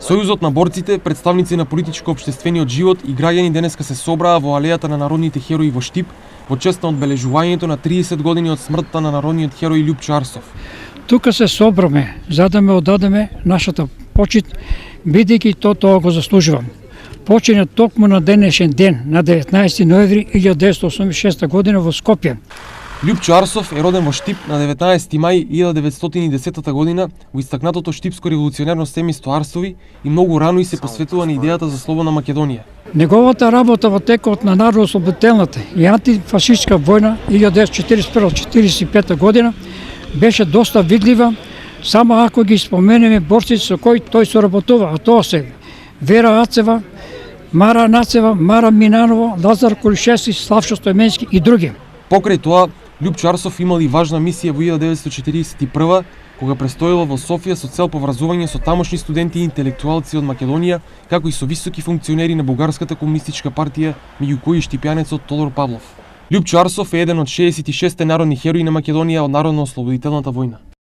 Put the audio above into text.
Сојузот на борците, представници на политичко-општествениот живот и граѓани денеска се собраа во алејата на народните херои во Штип во чест на одбележувањето на 30 години од смртта на народниот херој Љупчо Арсов. Тука се собраме за да ме одадеме нашата почит, бидејќи тоа го заслужувам. Почина токму на денешен ден, на 19 ноември 1986 година во Скопје. Љупчо Арсов е роден во Штип на 19 мај 1910 година во истакнатото штипско револуционерно семејство Арсови и многу рано и се посветува на идејата за слободна Македонија. Неговата работа во текот на народно-ослободителната и антифашистска војна 1941-1945 година беше доста видлива, само ако ги споменеме борците со кои тој соработува, а тоа се Вера Ацева, Мара Нацева, Мара Минанова, Лазар Колишевски, Славчо Стојменски и други. Покрај тоа, Љупчо Арсов имал и важна мисија во 1941 кога престојала во Софија со цел поврзување со тамошни студенти и интелектуалци од Македонија, како и со високи функционери на Бугарската комунистичка партија, меѓу кои штипјанецот Тодор Павлов. Љупчо Арсов е еден од 66 народни херои на Македонија од Народно-ослободителната војна.